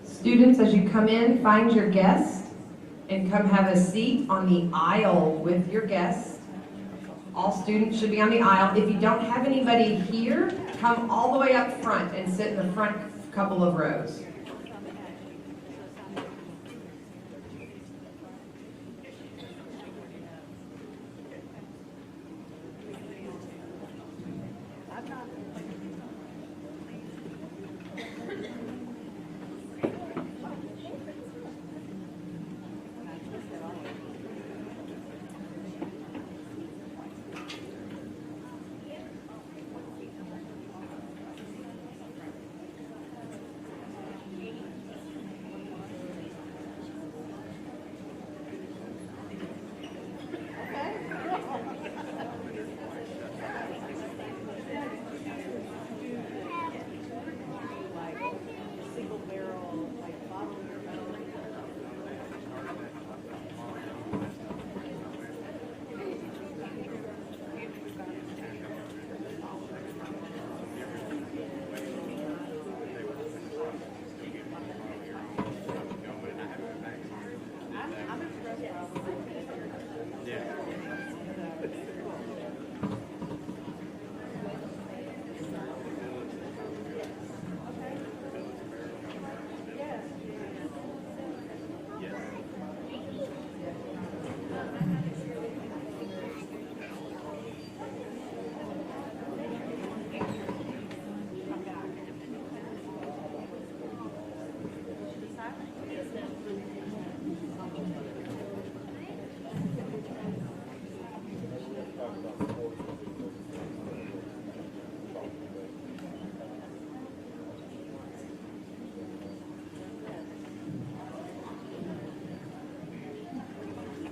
Students, as you come in, find your guest and come have a seat on the aisle with your guest. All students should be on the aisle. If you don't have anybody here, come all the way up front and sit in the front couple of rows.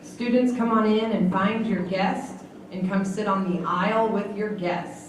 Students, come on in and find your guest and come sit on the aisle with your guest.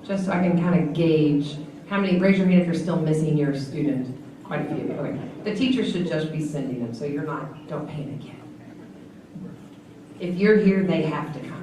Just so I can kind of gauge how many, raise your hand if you're still missing your student. Quite a few, okay. The teacher should just be sending them, so you're not, don't panic yet. If you're here, they have to come.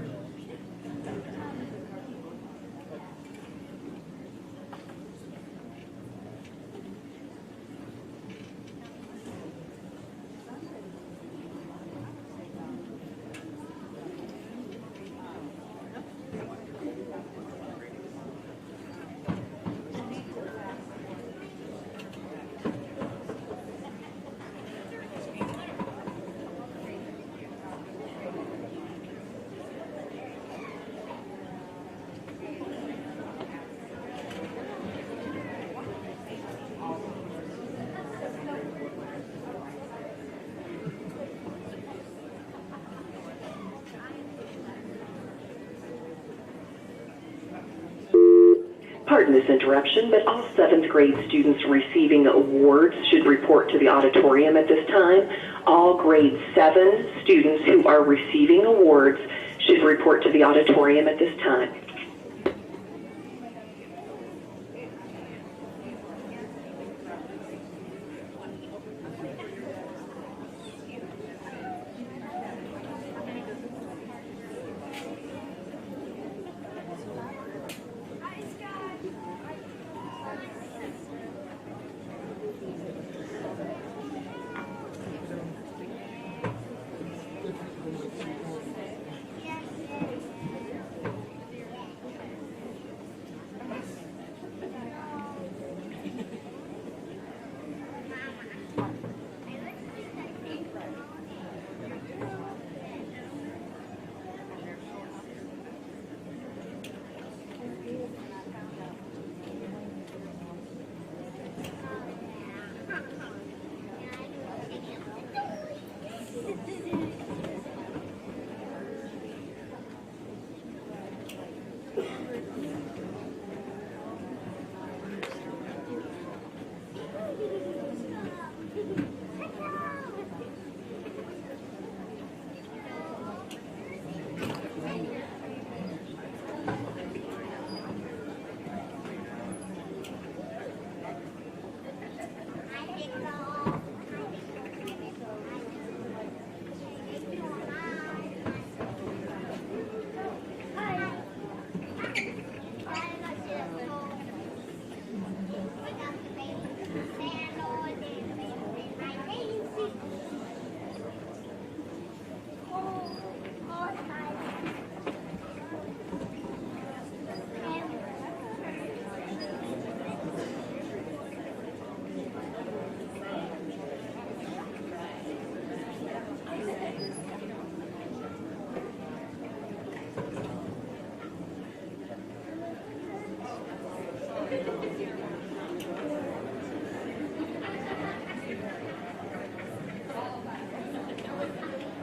Pardon this interruption, but all 7th grade students receiving awards should report to the auditorium at this time. All grade 7 students who are receiving awards should report to the auditorium at this time.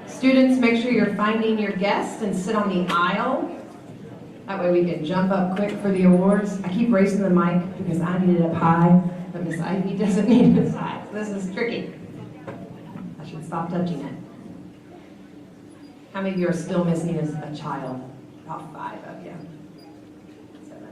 Students, make sure you're finding your guest and sit on the aisle. That way we can jump up quick for the awards. I keep raising the mic because I need it up high, but Miss Ivy doesn't need it high. So this is tricky. I should stop touching it. How many of you are still missing a child? About 5 of you. 7.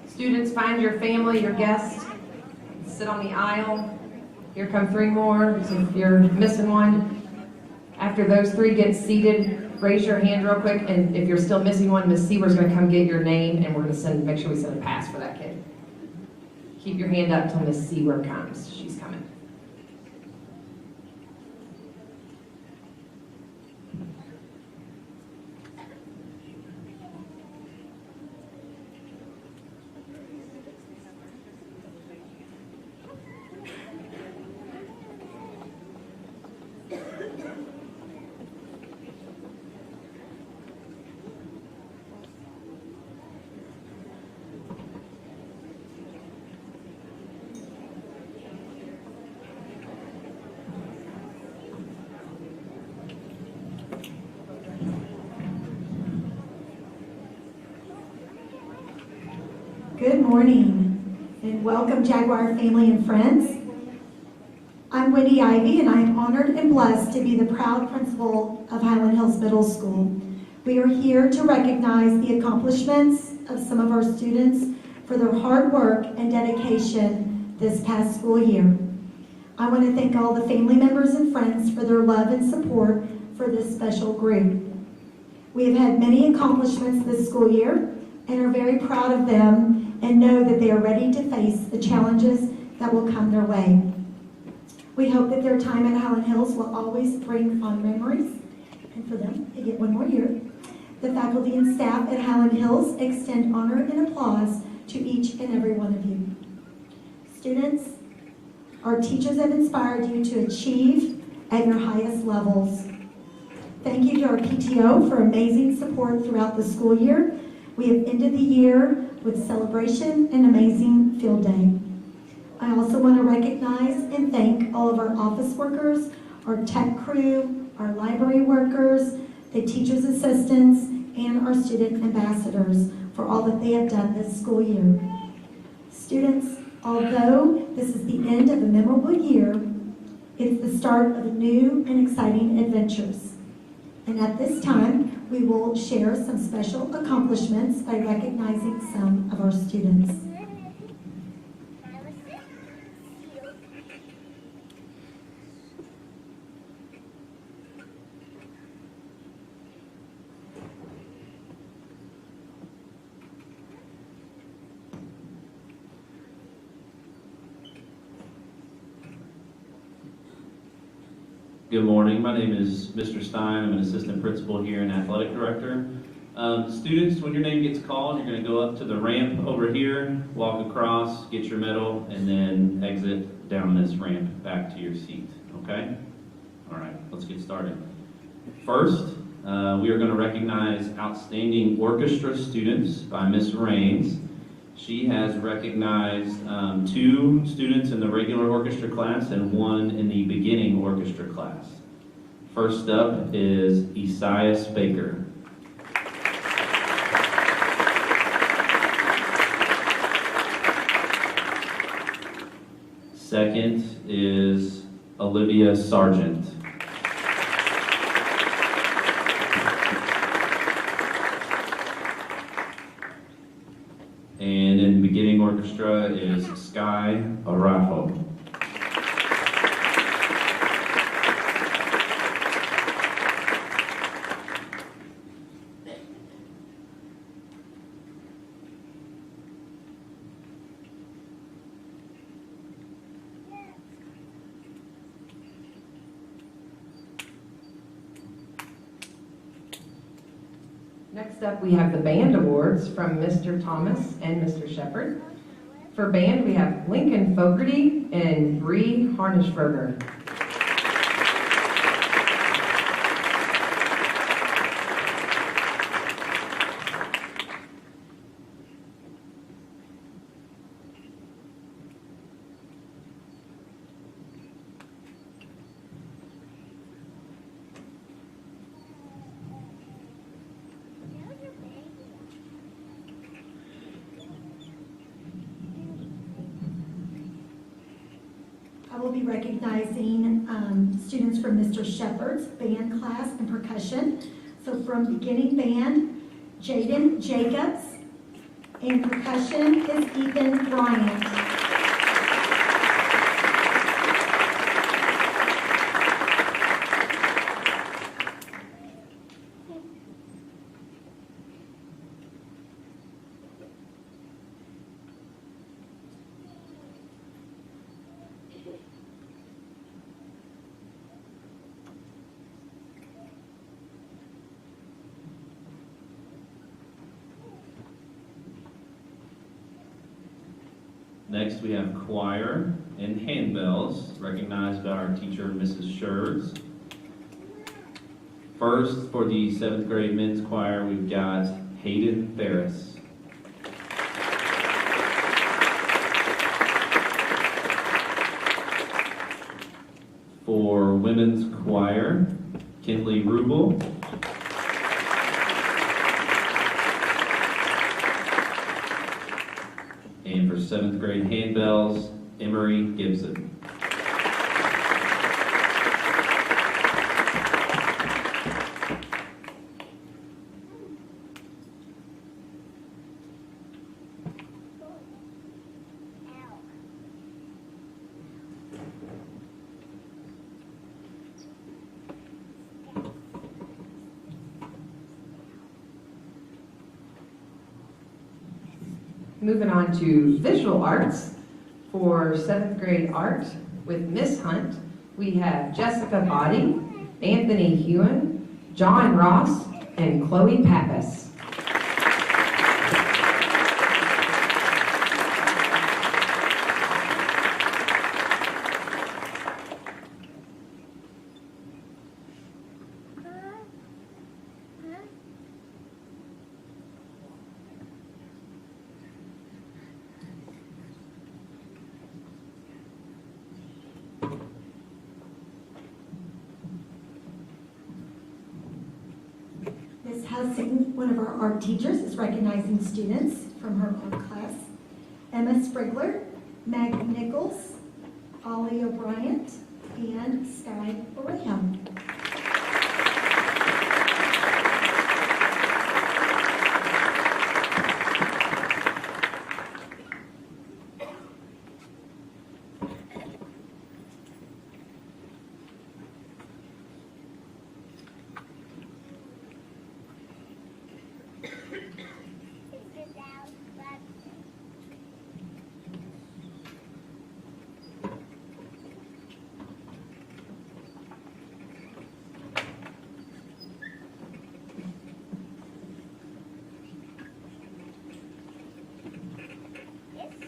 Students, find your family, your guest, sit on the aisle. Here come 3 more, so if you're missing one. After those 3 get seated, raise your hand real quick, and if you're still missing one, Miss Seaver's gonna come get your name, and we're gonna make sure we send a pass for that kid. Keep your hand up until Miss Seaver comes. She's coming. Good morning and welcome Jaguar family and friends. I'm Wendy Ivy and I am honored and blessed to be the proud principal of Highland Hills Middle School. We are here to recognize the accomplishments of some of our students for their hard work and dedication this past school year. I want to thank all the family members and friends for their love and support for this special group. We have had many accomplishments this school year and are very proud of them and know that they are ready to face the challenges that will come their way. We hope that their time at Highland Hills will always bring fond memories, and for them to get one more year. The faculty and staff at Highland Hills extend honor and applause to each and every one of you. Students, our teachers have inspired you to achieve at your highest levels. Thank you to our PTO for amazing support throughout the school year. We have ended the year with celebration and amazing field day. I also want to recognize and thank all of our office workers, our tech crew, our library workers, the teachers' assistants, and our student ambassadors for all that they have done this school year. Students, although this is the end of a memorable year, it's the start of new and exciting adventures. And at this time, we will share some special accomplishments by recognizing some of our students. Good morning. My name is Mr. Stein. I'm an assistant principal here and athletic director. Students, when your name gets called, you're going to go up to the ramp over here, walk across, get your medal, and then exit down this ramp back to your seat. Okay? All right, let's get started. First, we are going to recognize outstanding orchestra students by Miss Raines. She has recognized 2 students in the regular orchestra class and 1 in the beginning orchestra class. First up is Esaias Baker. Second is Olivia Sargent. And in beginning orchestra is Sky Arajo. Next up, we have the band awards from Mr. Thomas and Mr. Shepard. For band, we have Lincoln Fogarty and Bree Harnishberger. I will be recognizing students from Mr. Shepard's band class and percussion. So from beginning band, Jaden Jacobs, and percussion is Ethan Bryant. Next, we have choir and handbells, recognized by our teacher, Mrs. Scherz. First, for the 7th grade men's choir, we've got Hayden Ferris. For women's choir, Kinley Rubel. And for 7th grade handbells, Emery Gibson. Moving on to visual arts for 7th grade art with Miss Hunt, we have Jessica Body, Anthony Hewen, John Ross, and Chloe Pappas. Ms. Hussing, one of our art teachers, is recognizing students from her art class. Emma Sprigler, Maggie Nichols, Ollie O'Brien, and Sky Baraham.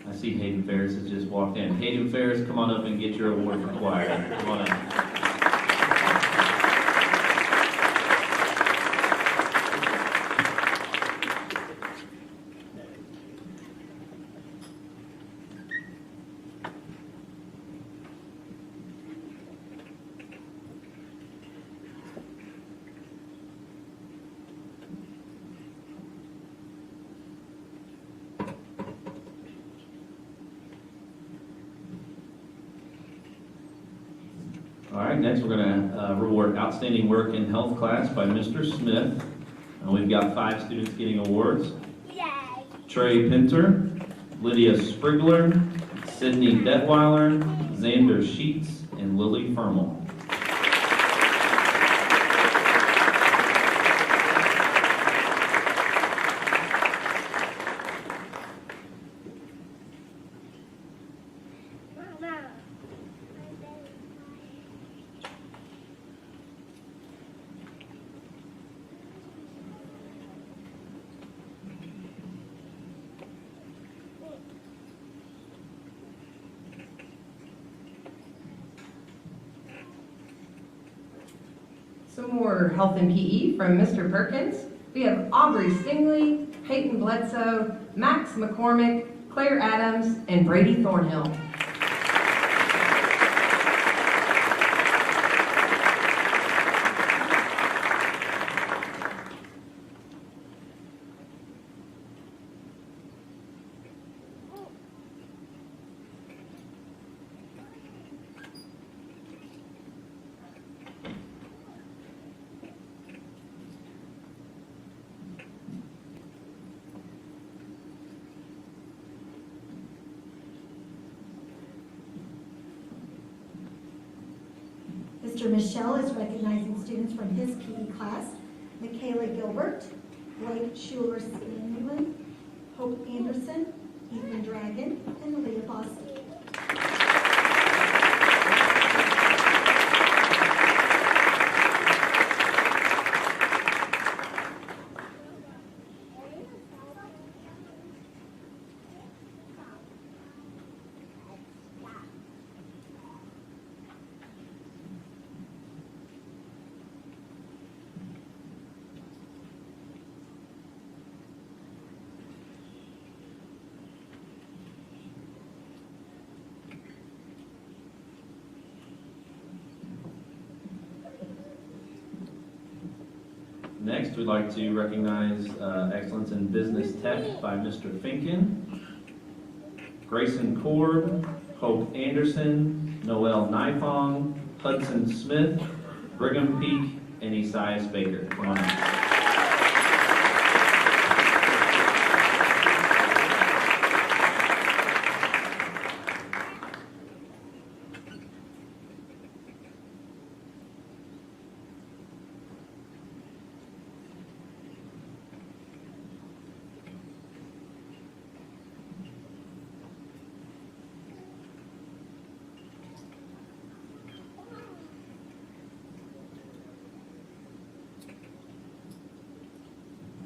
I see Hayden Ferris has just walked in. Hayden Ferris, come on up and get your award for choir. Come on up. All right, next we're going to reward outstanding work in health class by Mr. Smith. We've got 5 students getting awards. Yay. Trey Pinter, Lydia Sprigler, Sydney Detweiler, Xander Sheets, and Lily Fermel. Some more health and PE from Mr. Perkins. We have Aubrey Stingley, Peyton Bledsoe, Max McCormick, Claire Adams, and Brady Thornhill. Mr. Michelle is recognizing students from his PE class. Michaela Gilbert, Blake Schuler-Scanlon, Hope Anderson, Ethan Dragon, and Leah Boston. Next, we'd like to recognize Excellence in Business Tech by Mr. Finken, Grayson Cord, Hope Anderson, Noel Nifong, Hudson Smith, Brigham Peak, and Esaias Baker. Come on up.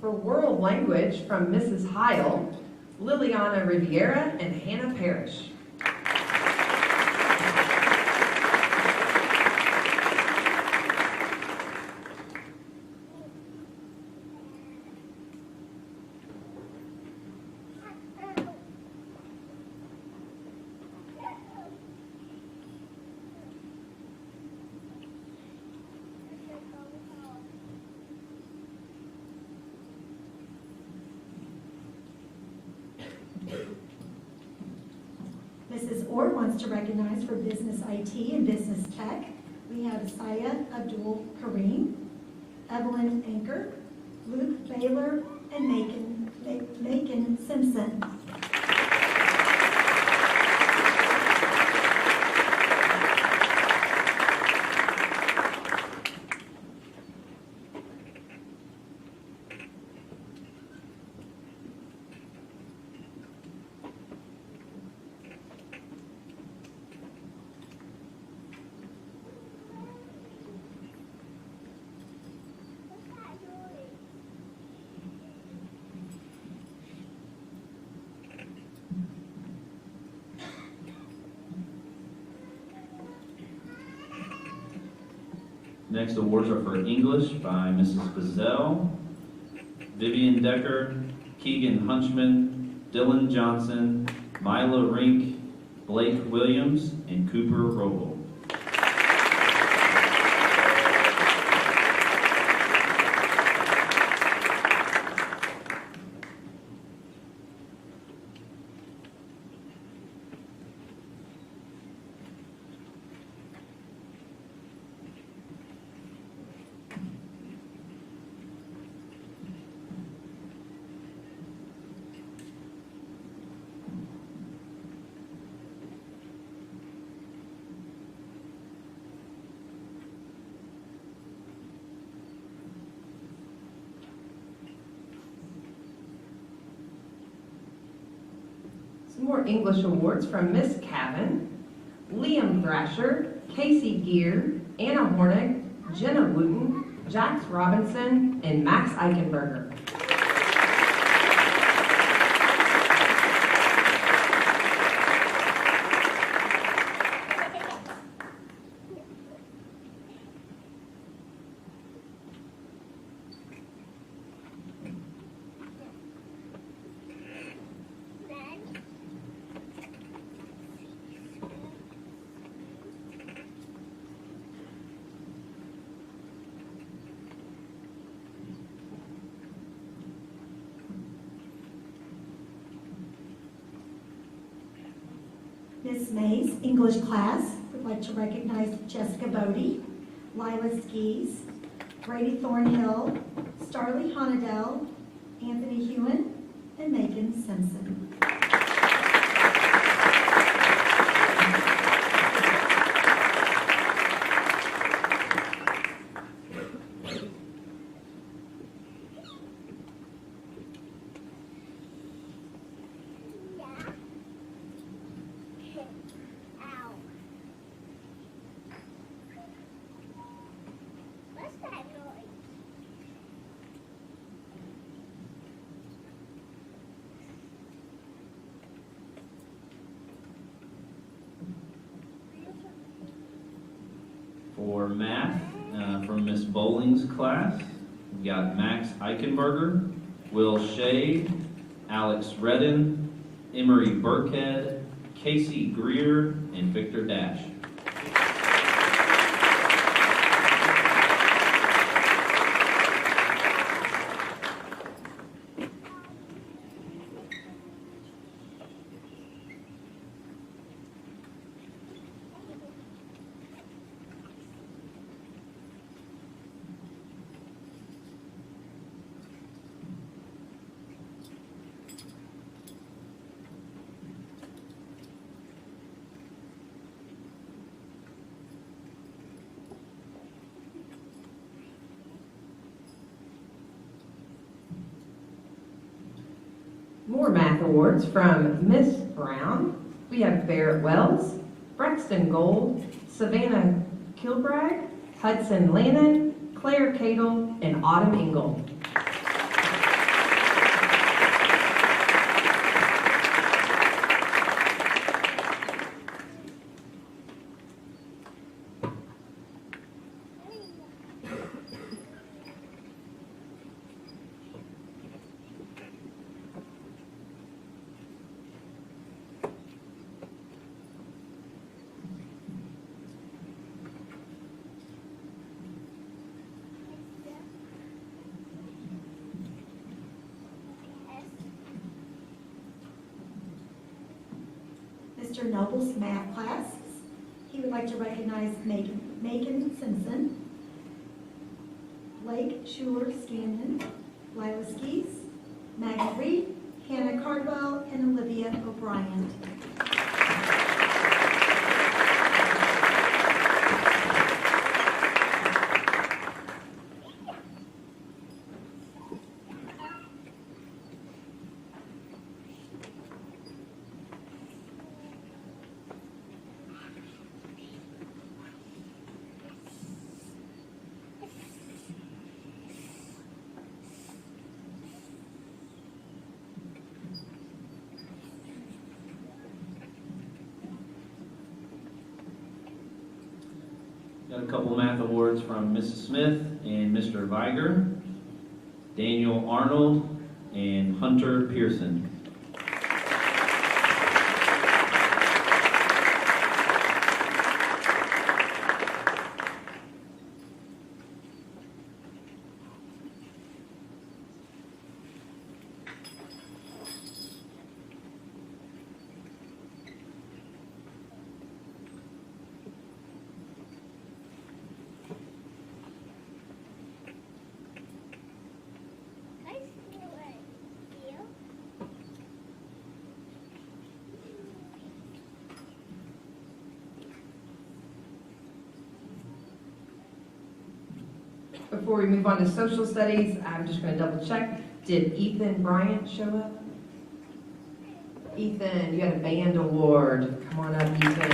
For world language from Mrs. Heil, Liliana Riviera and Hannah Parrish. Mrs. Orr wants to recognize for Business IT and Business Tech. We have Saya Abdul Kareem, Evelyn Anker, Luke Baylor, and Macon Simpson. Next awards are for English by Mrs. Bazell, Vivian Decker, Keegan Hunchman, Dylan Johnson, Mila Rink, Blake Williams, and Cooper Roble. Some more English awards from Miss Cavan, Liam Thrasher, Casey Gear, Anna Hornick, Jenna Wooten, Jax Robinson, and Max Eichenberger. Miss May's English class would like to recognize Jessica Bodie, Lila Skees, Brady Thornhill, Starley Honadell, Anthony Hewen, and Megan Simpson. For math, from Miss Bowling's class, we've got Max Eichenberger, Will Shade, Alex Redden, Emery Burkhead, Casey Greer, and Victor Dash. More math awards from Miss Brown. We have Barrett Wells, Braxton Gold, Savannah Kilbride, Hudson Lannon, Claire Cadle, and Autumn Engel. Mr. Noble's math class. He would like to recognize Macon Simpson, Blake Schuler Scanlon, Lila Skees, Maggie Reed, Hannah Cardwell, and Olivia O'Brien. Got a couple math awards from Mrs. Smith and Mr. Viger, Daniel Arnold, and Hunter Pearson. Before we move on to social studies, I'm just going to double check. Did Ethan Bryant show up? Ethan, you got a band award. Come on up, Ethan.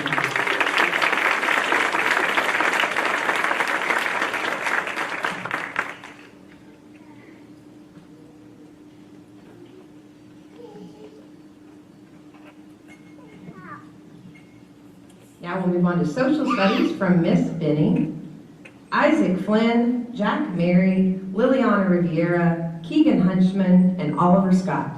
Now we'll move on to social studies from Miss Benny. Isaac Flynn, Jack Mary, Liliana Riviera, Keegan Hunchman, and Oliver Scott.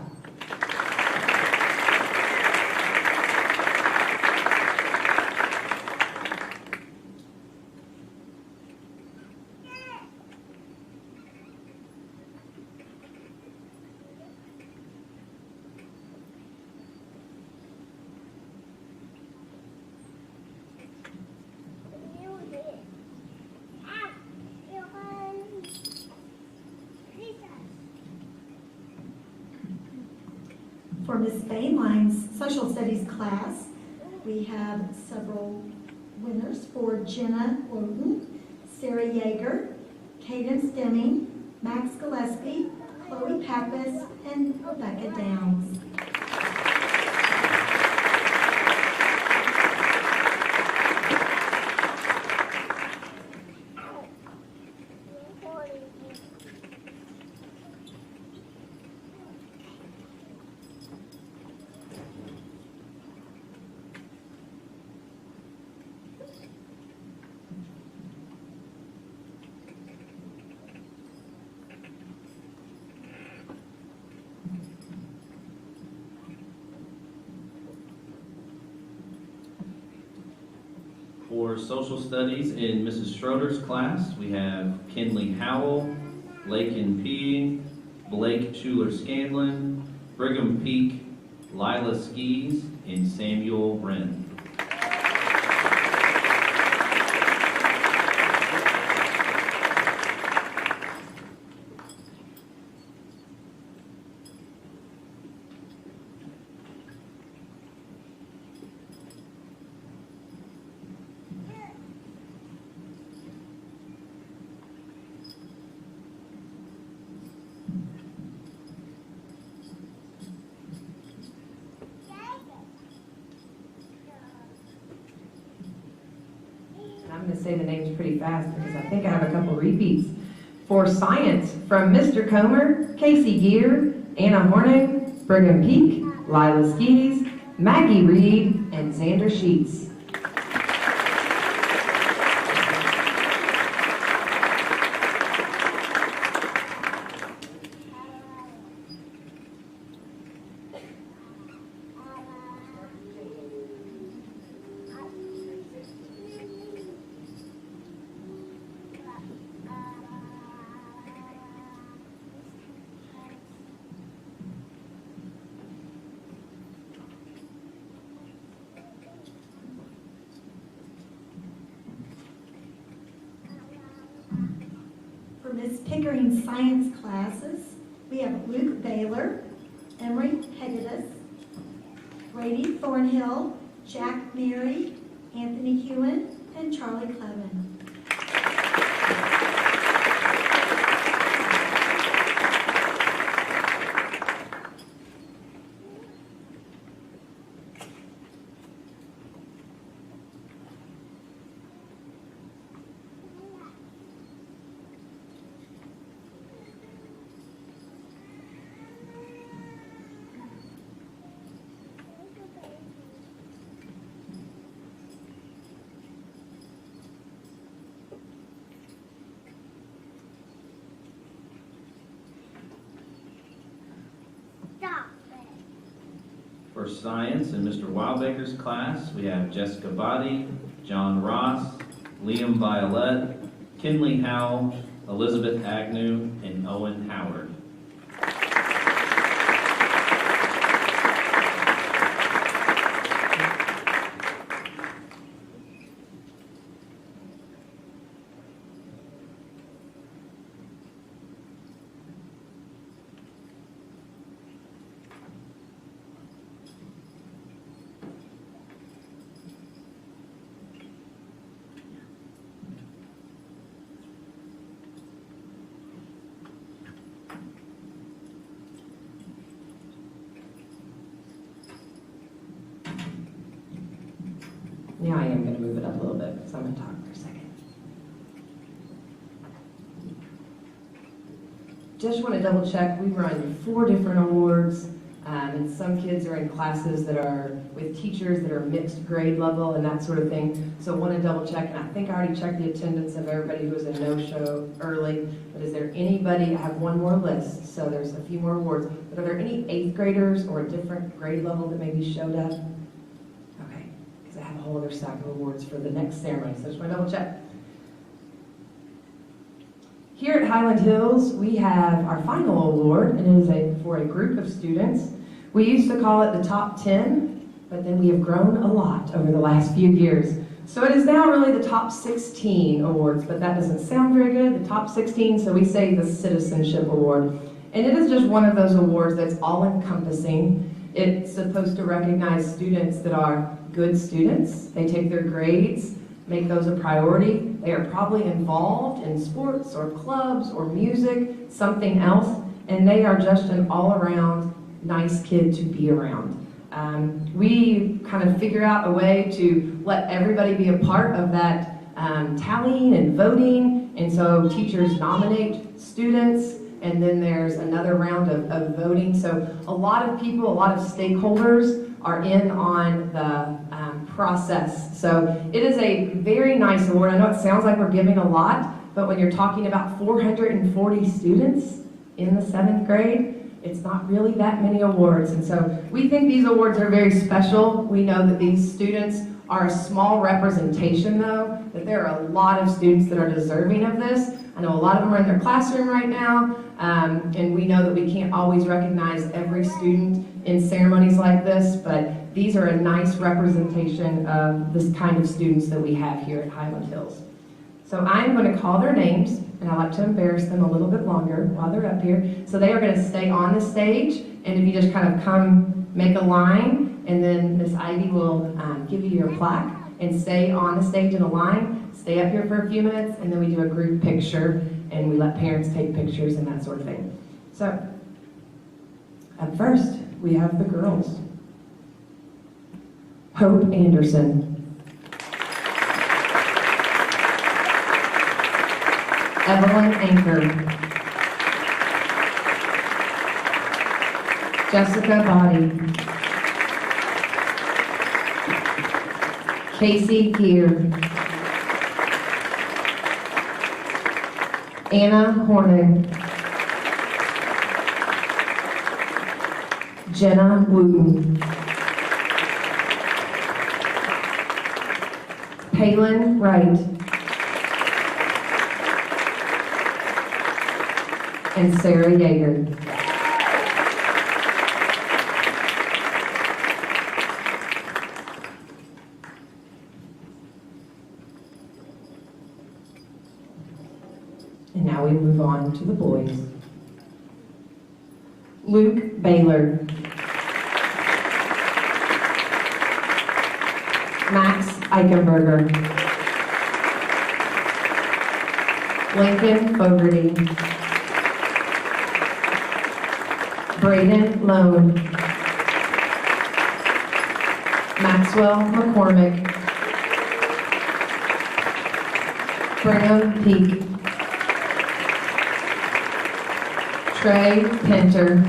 For Ms. Bainline's social studies class, we have several winners for Jenna Loden, Sarah Yeager, Cadence Deming, Max Gillespie, Chloe Pappas, and Rebecca Downs. For social studies in Mrs. Schroeder's class, we have Kinley Howell, Lakin P., Blake Schuler Scanlon, Brigham Peak, Lila Skees, and Samuel Wren. I'm going to say the names pretty fast because I think I have a couple repeats. For science, from Mr. Comer, Casey Gear, Anna Horning, Brigham Peak, Lila Skees, Maggie Reed, and Xander Sheets. Miss Pickering's science classes, we have Luke Baylor, Emery Hegedus, Brady Thornhill, Jack Mary, Anthony Hewen, and Charlie Clevin. For science in Mr. Wildbaker's class, we have Jessica Body, John Ross, Liam Violet, Kinley Howell, Elizabeth Agnew, and Owen Howard. Now I am going to move it up a little bit, so I'm going to talk for a second. Just want to double check, we run 4 different awards, and some kids are in classes that are with teachers that are mixed grade level and that sort of thing. So want to double check, and I think I already checked the attendance of everybody who was a no-show early, but is there anybody, I have one more list, so there's a few more awards, but are there any 8th graders or a different grade level that maybe showed up? Okay, because I have a whole other stack of awards for the next ceremony, so just want to double check. Here at Highland Hills, we have our final award, and it is for a group of students. We used to call it the top 10, but then we have grown a lot over the last few years. So it is now really the top 16 awards, but that doesn't sound very good, the top 16, so we say the Citizenship Award. And it is just one of those awards that's all-encompassing. It's supposed to recognize students that are good students. They take their grades, make those a priority. They are probably involved in sports or clubs or music, something else, and they are just an all-around nice kid to be around. We kind of figure out a way to let everybody be a part of that tallying and voting, and so teachers nominate students, and then there's another round of voting. So a lot of people, a lot of stakeholders are in on the process. So it is a very nice award. I know it sounds like we're giving a lot, but when you're talking about 440 students in the 7th grade, it's not really that many awards. And so we think these awards are very special. We know that these students are a small representation, though, that there are a lot of students that are deserving of this. I know a lot of them are in their classroom right now, and we know that we can't always recognize every student in ceremonies like this, but these are a nice representation of this kind of students that we have here at Highland Hills. So I'm going to call their names, and I like to embarrass them a little bit longer while they're up here. So they are going to stay on the stage, and if you just kind of come make a line, and then Miss Ivy will give you your plaque, and stay on the stage in a line, stay up here for a few minutes, and then we do a group picture, and we let parents take pictures and that sort of thing. So, up first, we have the girls. Hope Anderson. Evelyn Anchor. Jessica Body. Casey Gear. Anna Hornig. Jenna Wooten. Palin Wright. And Sarah Yeager. And now we move on to the boys. Luke Baylor. Max Eichenberger. Lincoln Fogarty. Braden Lone. Maxwell McCormick. Brigham Peak. Trey Pinter.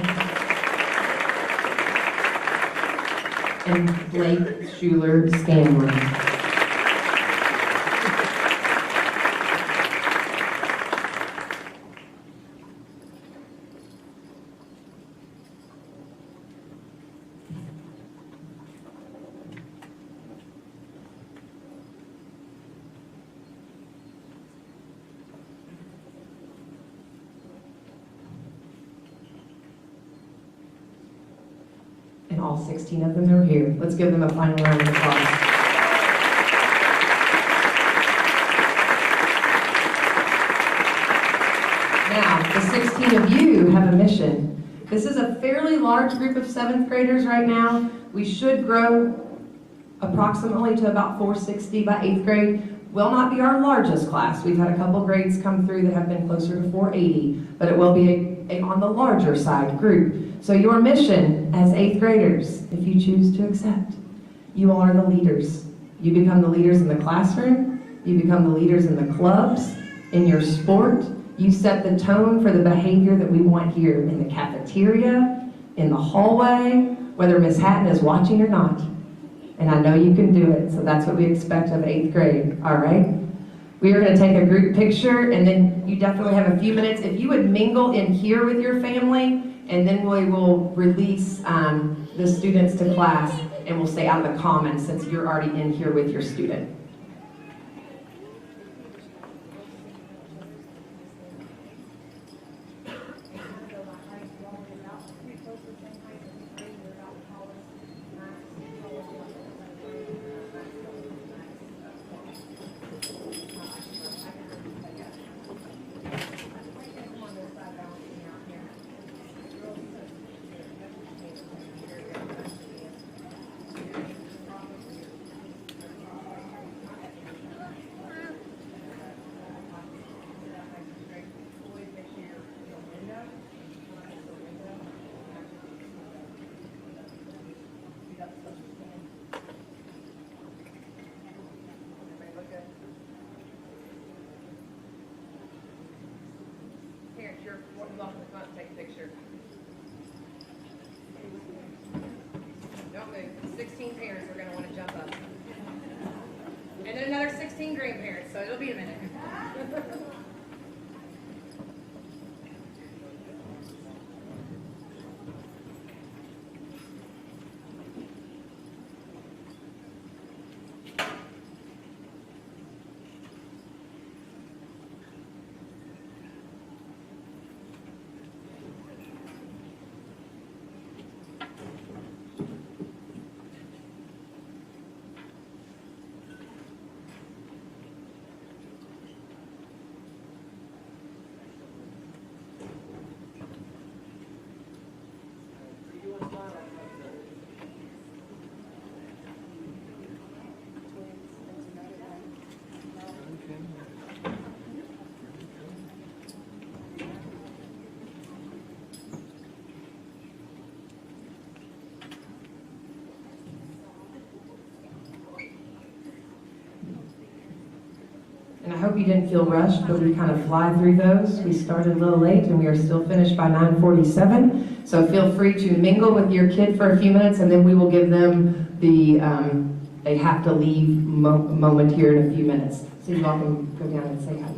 And Blake Schuler Scanlon. And all 16 of them are here. Let's give them a final round of applause. Now, the 16 of you have a mission. This is a fairly large group of 7th graders right now. We should grow approximately to about 460 by 8th grade. Will not be our largest class. We've had a couple grades come through that have been closer to 480, but it will be on the larger side group. So your mission as 8th graders, if you choose to accept, you are the leaders. You become the leaders in the classroom, you become the leaders in the clubs, in your sport. You set the tone for the behavior that we want here in the cafeteria, in the hallway, whether Miss Hatton is watching or not. And I know you can do it, so that's what we expect of 8th grade, all right? We are going to take a group picture, and then you definitely have a few minutes. If you would mingle in here with your family, and then we will release the students to class, and we'll stay out of the commons since you're already in here with your student. Parents, you're welcome to come up and take a picture. Don't move. 16 parents are going to want to jump up. And then another 16 grandparents, so it'll be a minute. And I hope you didn't feel rushed, but we kind of fly through those. We started a little late and we are still finished by 9:47. So feel free to mingle with your kid for a few minutes, and then we will give them the they have to leave moment here in a few minutes. So you all can go down and say hi.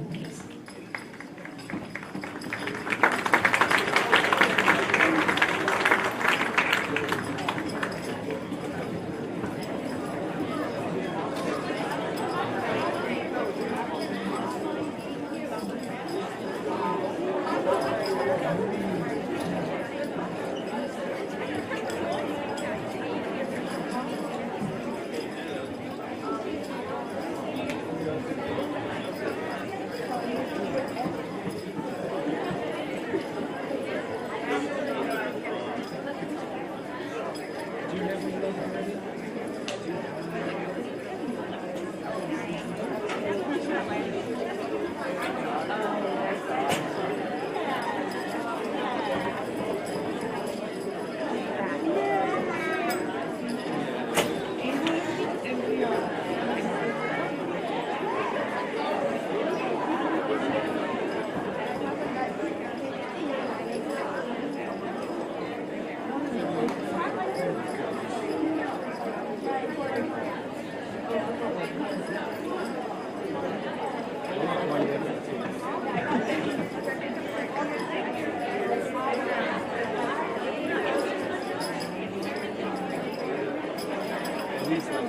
Do you want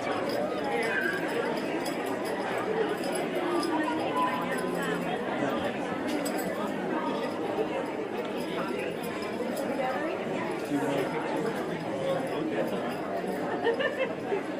a picture? Okay.